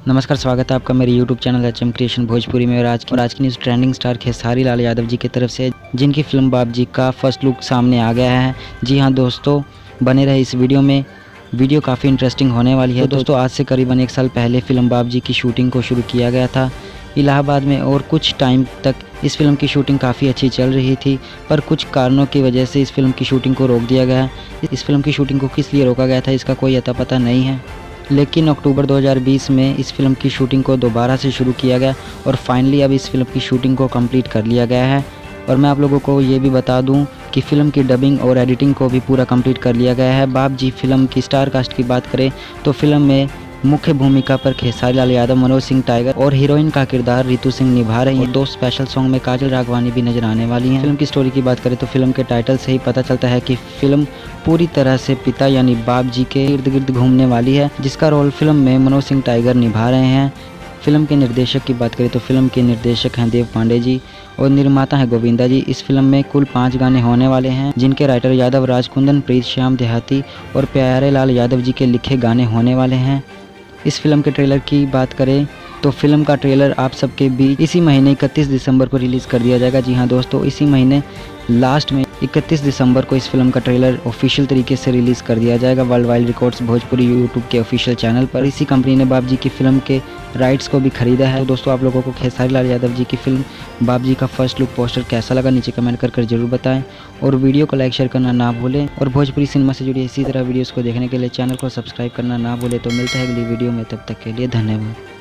नमस्कार, स्वागत है आपका मेरे YouTube channel HM creation Bhojpuri में। और आज की news trending star Khesari Lal Yadav ji की तरफ से, जिनकी फिल्म बाप जी का फर्स्ट लुक सामने आ गया है। जी हाँ दोस्तों, बने रहे इस वीडियो में। वीडियो काफ़ी इंटरेस्टिंग होने वाली है। तो दोस्तों, आज से करीबन 1 साल पहले फिल्म बाप जी की शूटिंग को शुरू किया गया था इलाहाबाद में, और कुछ टाइम तक इस फिल्म की शूटिंग काफ़ी अच्छी चल रही थी, पर कुछ कारणों की वजह से इस फिल्म की शूटिंग को रोक दिया गया। इस फिल्म की शूटिंग को किस लिए रोका गया था, इसका कोई अता पता नहीं है, लेकिन अक्टूबर 2020 में इस फिल्म की शूटिंग को दोबारा से शुरू किया गया और फाइनली अब इस फिल्म की शूटिंग को कंप्लीट कर लिया गया है। और मैं आप लोगों को ये भी बता दूं कि फ़िल्म की डबिंग और एडिटिंग को भी पूरा कंप्लीट कर लिया गया है। बाप जी फिल्म की स्टार कास्ट की बात करें तो फिल्म में मुख्य भूमिका पर खेसारी लाल यादव, मनोज सिंह टाइगर और हीरोइन का किरदार रितु सिंह निभा रही हैं। 2 स्पेशल सॉन्ग में काजल राघवानी भी नजर आने वाली हैं। फिल्म की स्टोरी की बात करें तो फिल्म के टाइटल से ही पता चलता है कि फिल्म पूरी तरह से पिता यानी बाप जी के इर्द गिर्द घूमने वाली है, जिसका रोल फिल्म में मनोज सिंह टाइगर निभा रहे हैं। फिल्म के निर्देशक की बात करें तो फिल्म के निर्देशक हैं देव पांडे जी और निर्माता हैं गोविंदा जी। इस फिल्म में कुल 5 गाने होने वाले हैं, जिनके राइटर यादव राज, कुंदन, प्रीत श्याम देहाती और प्यारे लाल यादव जी के लिखे गाने होने वाले हैं। इस फिल्म के ट्रेलर की बात करें तो फिल्म का ट्रेलर आप सबके बीच इसी महीने 31 दिसंबर को रिलीज़ कर दिया जाएगा। जी हाँ दोस्तों, इसी महीने लास्ट में 31 दिसंबर को इस फिल्म का ट्रेलर ऑफिशियल तरीके से रिलीज़ कर दिया जाएगा world wide records Bhojpuri YouTube के ऑफिशियल चैनल पर। इसी कंपनी ने बाप जी की फिल्म के राइट्स को भी खरीदा है। तो दोस्तों, आप लोगों को खेसारी लाल यादव जी की फिल्म बाप जी का फर्स्ट लुक पोस्टर कैसा लगा, नीचे कमेंट कर जरूर बताएं और वीडियो को लाइक शेयर करना ना भूलें। और भोजपुरी सिनेमा से जुड़ी इसी तरह वीडियोज़ को देखने के लिए चैनल को सब्सक्राइब करना ना भूलें। तो मिलता है अगली वीडियो में, तब तक के लिए धन्यवाद।